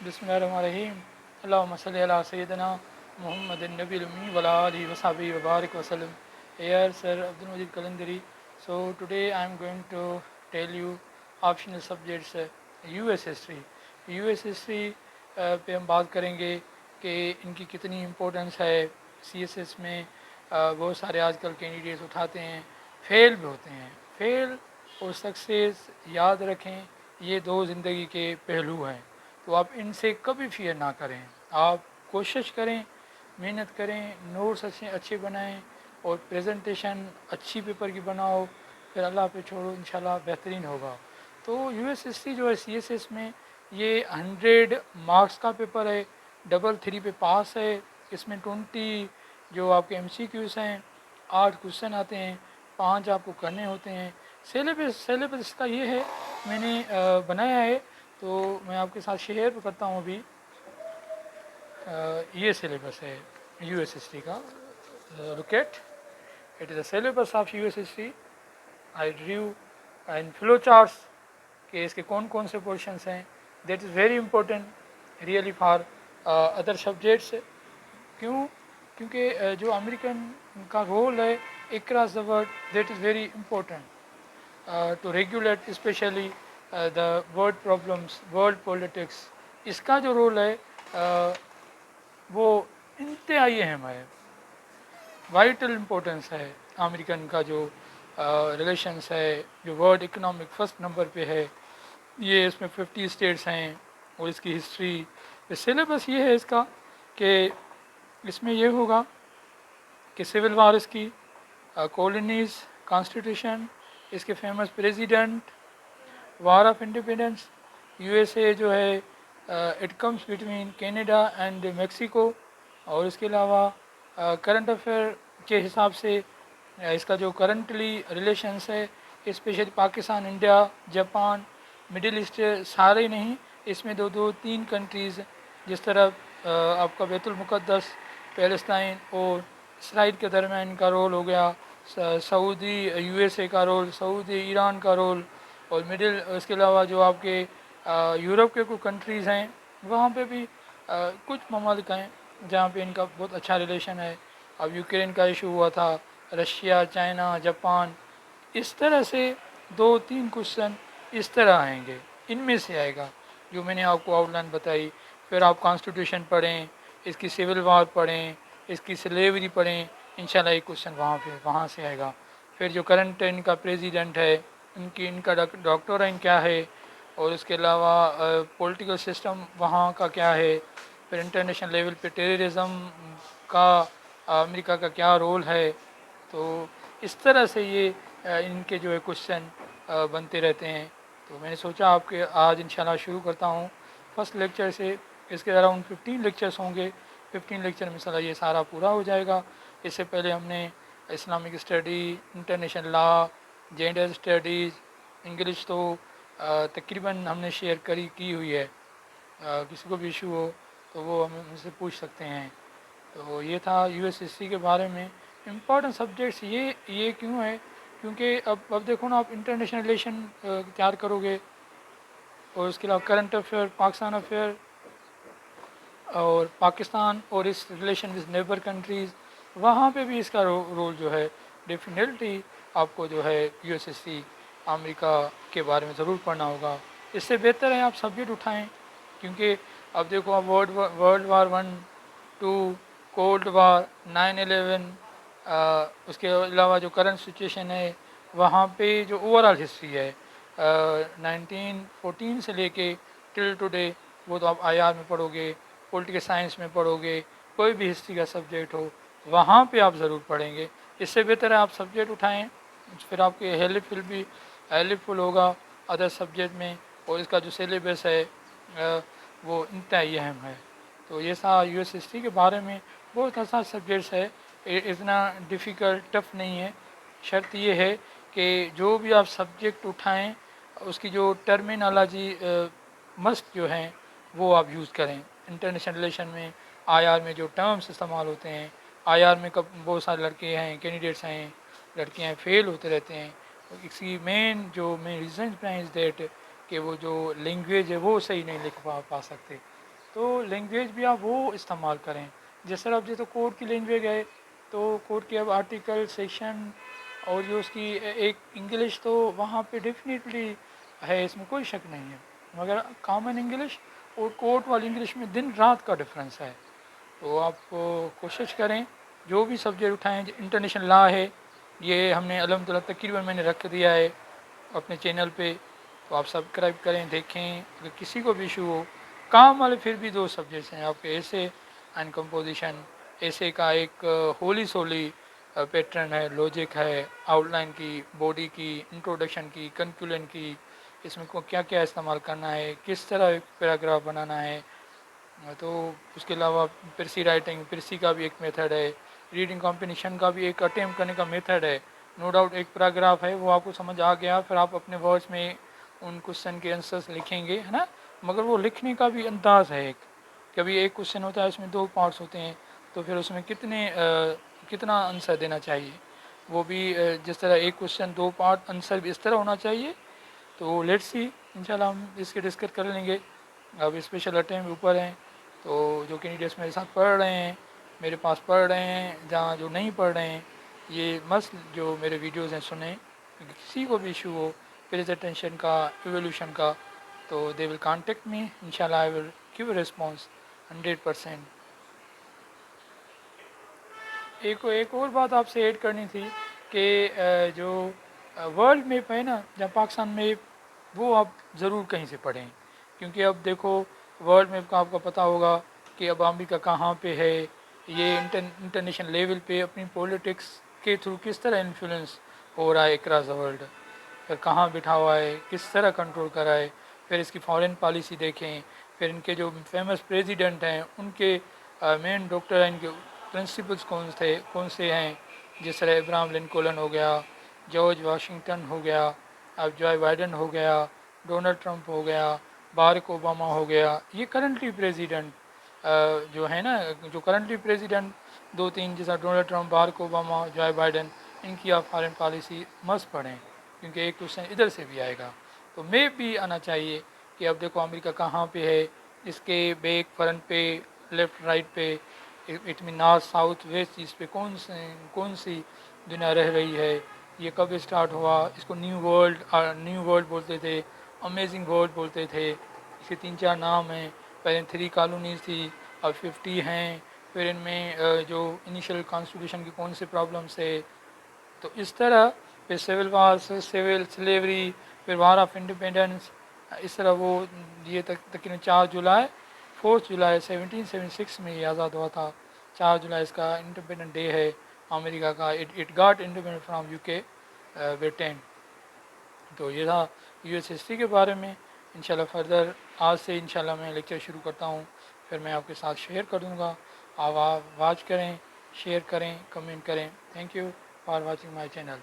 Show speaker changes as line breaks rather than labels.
बिस्मिल्लाहिर्रहमानिर्रहीम। अल्लाहुम्मा सल्ली अला सय्यिदिना Muhammadin Nabil Ummi wala alihi wa sahbihi wa barik wa sallam. Here Sir Abdul Majid Kalandari. So today I am going to tell you optional subjects US history. US history पे हम बात करेंगे कि इनकी कितनी इम्पोर्टेंस है। CSS में बहुत सारे आजकल कैंडिडेट्स उठाते हैं, फेल भी होते हैं। फेल और सक्सेस याद रखें, ये दो ज़िंदगी के पहलू हैं। तो आप इनसे कभी फियर ना करें। आप कोशिश करें, मेहनत करें, नोट्स अच्छे बनाएं और प्रेजेंटेशन अच्छी पेपर की बनाओ, फिर अल्लाह पे छोड़ो, इंशाल्लाह बेहतरीन होगा। तो US हिस्ट्री जो है CSS में ये 100 मार्क्स का पेपर है, डबल 3 पे पास है। इसमें 20 जो आपके MCQs हैं, 8 क्वेश्चन आते हैं, 5 आपको करने होते हैं। सिलेबस इसका ये है, मैंने बनाया है तो मैं आपके साथ शेयर करता हूँ अभी। ये सिलेबस है US हिस्ट्री का। Look at it is the syllabus of US history. I drew in flow charts कि इसके कौन कौन से पोर्शंस हैं। That is very important really for other subjects. क्यों? क्योंकि जो अमेरिकन का रोल है across the world, that is very important to regulate specially the world problems, world politics. इसका जो रोल है वो इंतहाई अहम है, वाइटल इम्पोर्टेंस है। अमेरिकन का जो रिलेशंस है, जो वर्ल्ड इकोनॉमिक फर्स्ट नंबर पे है, ये इसमें 50 स्टेट्स हैं और इसकी हिस्ट्री। सिलेबस ये है इसका कि इसमें ये होगा कि सिविल वार इसकी, कॉलोनीज, कॉन्स्टिट्यूशन, इसके famous president, war of independence, USA जो है it comes between Canada and Mexico. और इसके अलावा करंट अफेयर के हिसाब से इसका जो करंटली रिलेशंस है, specially Pakistan, India, Japan, middle east, सारे नहीं, इसमें दो तीन कंट्रीज़, जिस तरह आपका बैतुल मुक़द्दस, पैलेस्टाइन और इसराइल के दरमियान का रोल हो गया, सऊदी USA का रोल, सऊदी ईरान का रोल, और मिडिल, इसके अलावा जो आपके यूरोप के कुछ कंट्रीज़ हैं वहाँ पे भी कुछ ममालिक हैं जहाँ पे इनका बहुत अच्छा रिलेशन है। अब यूक्रेन का इशू हुआ था, रशिया, चाइना, जापान, इस तरह से 2-3 क्वेश्चन इस तरह आएंगे, इनमें से आएगा जो मैंने आपको आउटलाइन बताई। फिर आप कॉन्स्टिट्यूशन पढ़ें, इसकी सिविल वार पढ़ें, इसकी स्लेवरी पढ़ें, इंशाल्लाह एक क्वेश्चन वहाँ से आएगा। फिर जो करंट इनका प्रेसिडेंट है, इनका डॉक्टराइन क्या है, और इसके अलावा पॉलिटिकल सिस्टम वहाँ का क्या है। फिर इंटरनेशनल लेवल पे टेररिज्म का अमेरिका का क्या रोल है। तो इस तरह से ये इनके जो है क्वेश्चन बनते रहते हैं। तो मैंने सोचा आपके आज इंशाल्लाह शुरू करता हूँ फर्स्ट लेक्चर से। इसके अराउंड 15 लेक्चर्स होंगे, 15 लेक्चर में इंशाल्लाह ये सारा पूरा हो जाएगा। इससे पहले हमने Islamic study, international law, gender studies, English तो तकरीबन हमने शेयर की हुई है। किसी को भी इशू हो तो वो हमें मुझसे पूछ सकते हैं। तो ये था US हिस्ट्री के बारे में। इम्पॉर्टेंट सब्जेक्ट्स ये क्यों है? क्योंकि अब देखो ना, आप इंटरनेशनल रिलेशन तैयार करोगे और उसके अलावा करंट अफेयर, पाकिस्तान अफेयर और पाकिस्तान और इस रिलेशन विद नेबर कंट्रीज़, वहाँ पे भी इसका रोल जो है डेफिनेटली आपको जो है US हिस्ट्री अमेरिका के बारे में ज़रूर पढ़ना होगा। इससे बेहतर है आप सब्जेक्ट उठाएं, क्योंकि अब देखो आप वर्ल्ड वार 1, 2, कोल्ड वार, 9/11, उसके अलावा जो करंट सिचुएशन है वहाँ पे जो ओवरऑल हिस्ट्री है 1914 से लेके टिल टुडे, वो तो आप IR में पढ़ोगे, पॉलिटिकल साइंस में पढ़ोगे, कोई भी हिस्ट्री का सब्जेक्ट हो वहाँ पे आप ज़रूर पढ़ेंगे। इससे बेहतर है आप सब्जेक्ट उठाएं, फिर आपके हेल्पफुल होगा अदर सब्जेक्ट में। और इसका जो सिलेबस है वो इंतहाई अहम है। तो ये सा US हिस्ट्री के बारे में बहुत आसान सब्जेक्ट्स है, इतना डिफ़िकल्ट टफ नहीं है। शर्त ये है कि जो भी आप सब्जेक्ट उठाएं उसकी जो टर्मिनोलॉजी मस्ट जो हैं वो आप यूज़ करें। इंटरनेशनल रिलेशन में IR में जो टर्म्स इस्तेमाल होते हैं, IR में कब बहुत सारे लड़के हैं, कैंडिडेट्स हैं, लड़कियां फेल होते रहते हैं। इसकी मेन रीज़न है इज़ दैट कि वो जो लैंग्वेज है वो सही नहीं लिख पा सकते। تو لینگویج بھی آپ وہ استعمال کریں. جس طرح اب جیسے کوڈ کی لینگویج ہے تو کوڈ کے اب آرٹیکل سیکشن اور جو اس کی ایک انگلش تو وہاں پہ ڈیفینیٹلی ہے، اس میں کوئی شک نہیں ہے، مگر کامن انگلش اور کوڈ والی انگلش میں دن رات کا ڈفرینس ہے. تو آپ کوشش کریں جو بھی سبجیکٹ اٹھائیں. انٹرنیشنل لا ہے یہ ہم نے الحمد للہ تقریباً میں نے رکھ دیا ہے اپنے چینل پہ، تو آپ سبسکرائب کریں، دیکھیں. اگر کسی کو بھی ایشو ہو، کام والے پھر بھی 2 سبجیکٹس ہیں آپ کے، ایسے اینڈ کمپوزیشن. ایسے کا ایک ہولی سولی پیٹرن ہے، لوجک ہے، آؤٹ لائن کی، باڈی کی، انٹروڈکشن کی، کنکلوژن کی، اس میں کو کیا کیا استعمال کرنا ہے، کس طرح ایک پیراگراف بنانا ہے. تو اس کے علاوہ پرسی رائٹنگ، پرسی کا بھی ایک میتھڈ ہے، ریڈنگ کمپینیشن کا بھی ایک اٹیمپٹ کرنے کا میتھڈ ہے. نو ڈاؤٹ ایک پیراگراف ہے وہ آپ کو سمجھ آ گیا، پھر آپ اپنے ورڈس میں ان کوشچن کے آنسرس لکھیں گے، ہے نا. مگر وہ لکھنے کا بھی انداز ہے. ایک کبھی ایک کوشچن ہوتا ہے اس میں 2 پارٹس ہوتے ہیں، تو پھر اس میں کتنا آنسر دینا چاہیے. وہ بھی جس طرح ایک کوشچن 2 پارٹ آنسر بھی اس طرح ہونا چاہیے. تو لیٹس سی انشاءاللہ ہم اس کے ڈسکس کر لیں گے. اب اسپیشل اٹیمپٹ اوپر ہیں، تو جو کینڈیڈیٹس میرے ساتھ پڑھ رہے ہیں، میرے پاس پڑھ رہے ہیں، جہاں جو نہیں پڑھ رہے ہیں، یہ مست جو میرے ویڈیوز ہیں سنیں. کسی کو بھی ایشو ہو پریزنٹیشن کا، ایولیوشن کا، تو دے ول کانٹیکٹ می. انشاءاللہ آئی ول گیو اے رسپانس 100%. ایک اور بات آپ سے ایڈ کرنی تھی کہ جو ورلڈ میپ ہے نا، جہاں پاکستان میپ، وہ آپ ضرور کہیں سے پڑھیں. کیونکہ اب دیکھو ورلڈ میپ کا آپ کو پتہ ہوگا کہ اب امریکہ کہاں پہ ہے، یہ انٹرنیشنل لیول پہ اپنی پولیٹکس کے تھرو کس طرح انفلوئنس ہو رہا ہے اکراس دا ورلڈ، پھر کہاں بٹھا ہوا ہے، کس طرح کنٹرول کر رہا ہے. پھر اس کی فارن پالیسی دیکھیں، پھر ان کے جو فیمس پریزیڈنٹ ہیں ان کے مین ڈاکٹر ان کے پرنسپلس کون سے ہیں. جس طرح ابراہم لنکولن ہو گیا، جارج واشنگٹن ہو گیا، اب جو بائیڈن ہو گیا، ڈونلڈ ٹرمپ ہو گیا، بارک اوباما ہو گیا. یہ کرنٹلی پریزیڈنٹ جو ہے نا، جو کرنٹلی پریزیڈنٹ 2-3 جیسا Donald Trump, Barack Obama, Joe Biden, ان کی آپ فارن پالیسی مست پڑھیں، کیونکہ ایک کوشچن ادھر سے بھی آئے گا. تو میپ بھی آنا چاہیے کہ اب دیکھو امریکہ کہاں پہ ہے، اس کے بیک فرنٹ پہ، لیفٹ رائٹ پہ، اٹ مین نارتھ ساؤتھ ویسٹ، اس پہ کون سی دنیا رہ رہی ہے، یہ کب اسٹارٹ ہوا. اس کو نیو ورلڈ بولتے تھے، امیزنگ ورلڈ بولتے تھے. اس کے 3-4 نام ہیں. پہلے 3 کالونیز تھی، اب 50 ہیں. پھر ان میں جو انیشیل کانسٹیٹیوشن کی کون سے پرابلمس ہے. تو اس طرح پھر سول وار، سول سلیوری، پھر وار آف انڈیپینڈنس. اس طرح وہ یہ تقریباً 4 جولائی 4 جولائی 1776 میں یہ آزاد ہوا تھا. 4 جولائی اس کا انڈیپینڈنٹ ڈے ہے امریکہ کا. It got independent from UK Britain. تو یہ تھا US ہسٹری کے بارے میں. انشاءاللہ فردر آج سے انشاءاللہ میں لیکچر شروع کرتا ہوں، پھر میں آپ کے ساتھ شیئر کر دوں گا. آپ واچ کریں، شیئر کریں، کمنٹ کریں. Thank you for watching my channel.